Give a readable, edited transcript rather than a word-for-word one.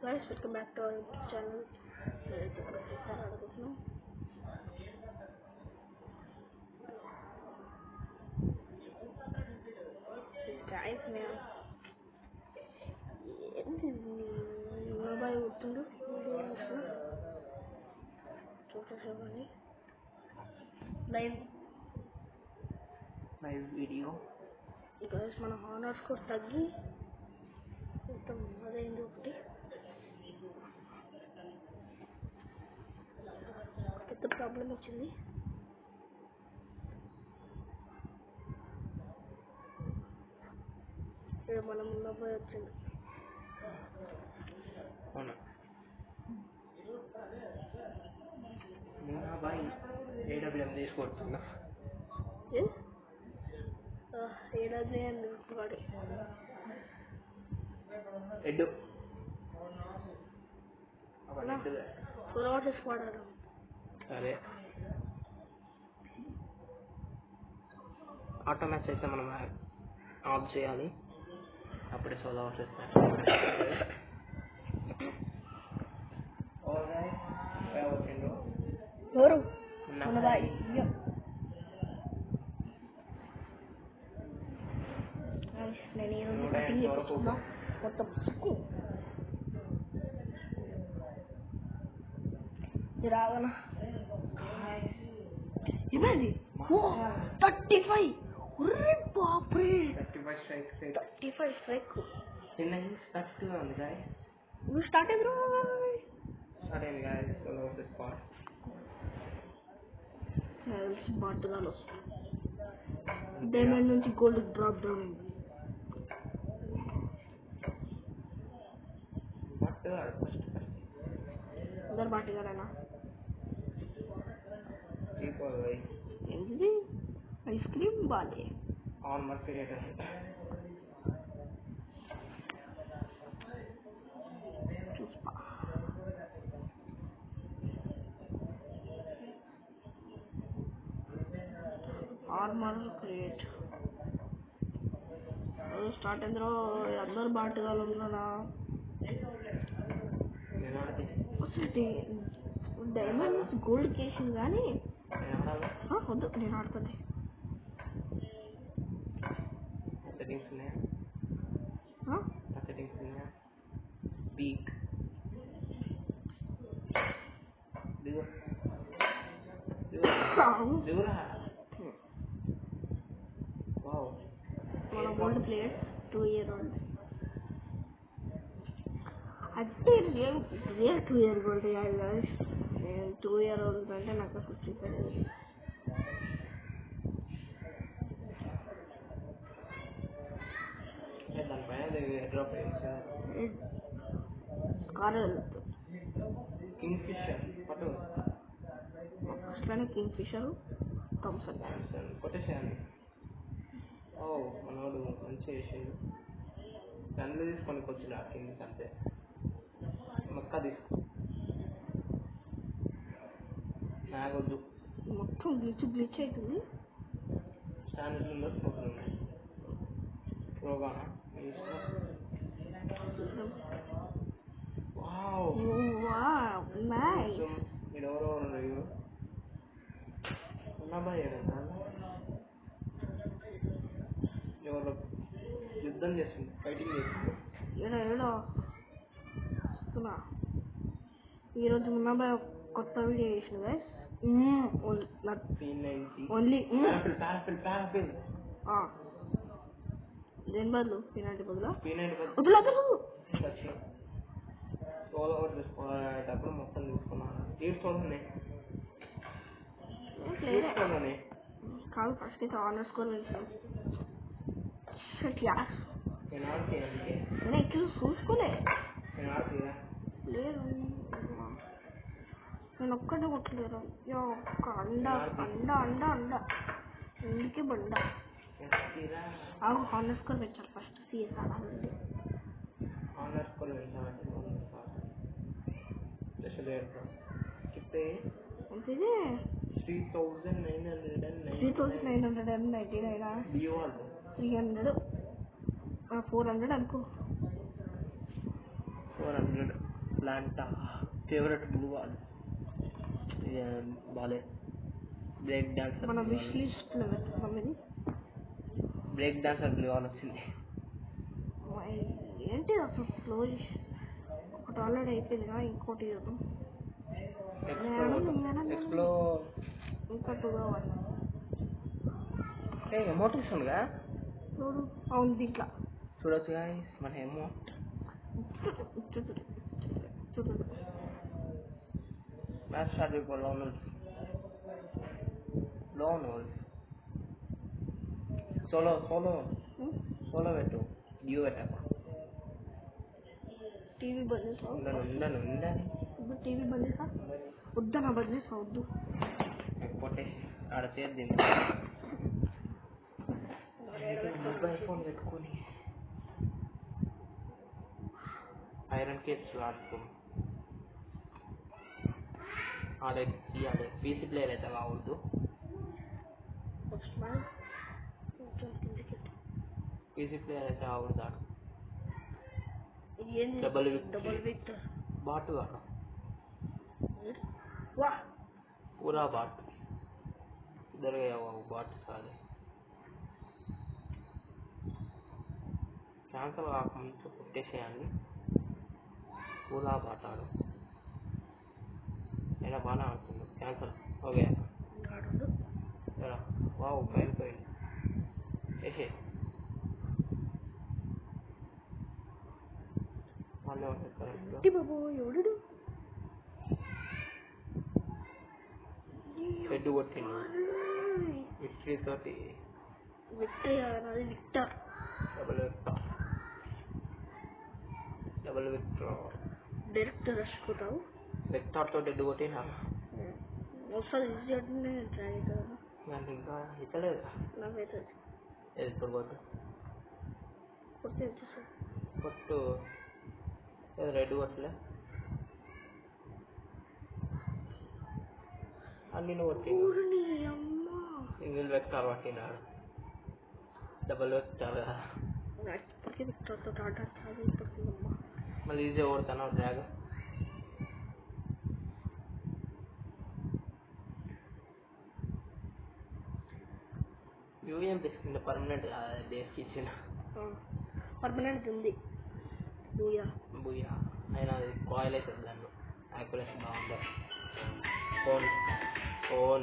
Guys, welcome back to our YouTube channel. Guys, man, mobile uttundu చూసేసేవాడిని live video. guys మన honor score తగ్గి మొత్తం అదైంది ఒకటి పెద్ద problem వచ్చింది. మనం ఉన్నప్పుడు వచ్చింది అవునా బాయ్ ఏడబ్ల్యూఎం తీసుకొస్తున్నా ఏడబ్ల్యూఎం వాడు ఎడ్డు సోలో వాడాడు. సరే ఆటో మ్యాచ్ అయితే మనం ఆఫ్ చేయాలి, అప్పుడే సోలో వచ్చేస్తారు. ఎవరు నేను ఈరోజు కటింగ్ చేయించుకున్నా మొత్తం రావనా ఏమైంది 35 బాప్రే 35 స్ట్రైక్ ఉంది గాయ్. నువ్వు స్టార్ట్ అయ్యారు అయింది గాయ్. సోలో వర్సెస్ స్క్వాడ్ బాటుగాలు డైమండ్ నుంచి గోల్డ్ డ్రాప్ డౌన్ అయింది. అందరు బాటుగాలేనా? ఏంటిది ఐస్ క్రీమ్ బాలే ఆన్ మర్చిపోయాడు. చూస్తా ఆర్మర్ క్రియేట్ స్టార్ట్ అయిందో అందరు బాటుగాలు ఉన్నారా? డైమండ్ నుంచి గోల్డ్ కేసింది కానీ వద్దు నేను ఆడుతుంది. మన ఓల్డ్ ప్లేయర్ 2 year old అంటే నేను 2 year old నేను 2 year old అంటే నాకు అసలు చూపలేదు. ఫస్ట్లోనే కింగ్ ఫిషర్ థామ్సన్ కొట్టేసేయాలి. మనోడు మంచిగా చేసేది గన్లు తీసుకొని వచ్చి కింగ్ అంతే మొక్క తీసుకో నాగొద్దు. మొత్తం గ్లిచ్ అవుతుంది. స్టాండర్డ్ ఉందో స్మోకులు ఉన్నాయి ప్రోగానా మీరు ఎవరో ఉన్నారు ఉన్నాబాయ్ ఎవరో యుద్ధం చేస్తుంది, ఫైటింగ్ చేస్తుంది. ఈరోజు మున్నాబాయ్ కొత్త వీడియో చేసింది ఓన్లీ దేని బదులు పీనాటి బదులు సోలో డబ్బులు మొత్తం తీసుకున్నాను. తీసుకోండి కాదు ఫస్ట్ అయితే ఆనర్ స్కోర్ వేసాను. నేను ఎక్కడ చూసుకోలే లేదు, నేను ఒక్కడే కొట్టలేరు. ఒక్క అండ అండ అండ అండ ఇందుకే బండ ఆనర్ స్కోర్ పెంచాలి ఫస్ట్. సిఎస్ ఆడాలి ఆనర్ స్కోర్ పెంచాలంటే कितने 3999 300 400 అనుకో. 400 ప్లాంటా ఫేవరెట్ బ్లూ వాల్ బాలే బ్రేక్ డాన్సర్ మన విష్ లిస్ట్లో పెట్టుకున్నాం ఇది. బ్రేక్ డాన్సర్ బ్లూ వాల్ వచ్చింది. ఏంటి అసలు ఫ్లో ఒకటి ఆల్రెడీ అయిపోయిందిగా, ఇంకోటి చూద్దాం. ఎక్స్ప్లోర్ ఇంకా 2 కావాలి. ఎమోటివ్స్ ఉండగా చూడు. అవును దీంట్లో చూడొచ్చు గాయస్ మన ఎమోట్. చూడు మ్యాచ్ స్టార్ట్ అయిపోయి లోన్ సోలో పెట్టు డ్యూ పెట్టాక టీవీ బంద్ చేసా. ఉండని ఇప్పుడు టీవీ బంద్ చేసా. వద్దనా బంద్ చేసా, వద్దు. కొట్టేసి ఆడ చేద్దాం మొబైల్ ఫోన్ పెట్టుకొని ఐరన్ కేస్ ఆడుకో. ఆడే తీయాలి. పీసీ ప్లేయర్ అయితే కావద్దు. పీసీ ప్లేయర్ అయితే కావద్దు. ఆడు డబల్ విక్టర్ బాట్ కాదు, పూరా బాట్. ఇద్దరు బాట్ కాదు. క్యాన్సల్ కాకముందు కొట్టేసేయాలి. పూరా బాట్ ఆడు. అయినా బాగానే ఆడుతుంది. Cancel okay. వావ్ బయలుపోయింది. వేసే వాళ్ళే ఉంటుంది కరెక్ట్గా. బాబు ఎవడు హెడ్ కొట్టిండు. విక్టరీ తోటి విక్టర్ డబుల్ విక్టర్ డైరెక్ట్ రష్కుతావు. విక్టర్ తోటి హెడ్ కొట్టినా ఒకసారి ఈజీ ట్రై అవుతుంది. నాకు ఇంకా ఇచ్చలేదు. నాకైతే ఇప్పుడు కొట్టు కొడితే వచ్చేసాడు. కొట్టు. రెడ్ కొట్టలే అన్ని నువ్వు కొట్టిండు. సింగిల్ వెక్టార్ పట్టినాడు. డబుల్ వెక్టార్ ఇప్పటికీ విక్టర్తో ఆడాలి. ఇప్పటికీ మళ్ళీ ఈజీ కొడతాను డ్రాగ్. యూఎం తీసుకుంటే పర్మనెంట్ డేస్కి ఇచ్చిన పర్మనెంట్ ఉంది. బూయా అయినా అది కాయిల్ అవుతుంది. దాన్ని యాక్యురేషన్ బాగుంటుంది. ఫోన్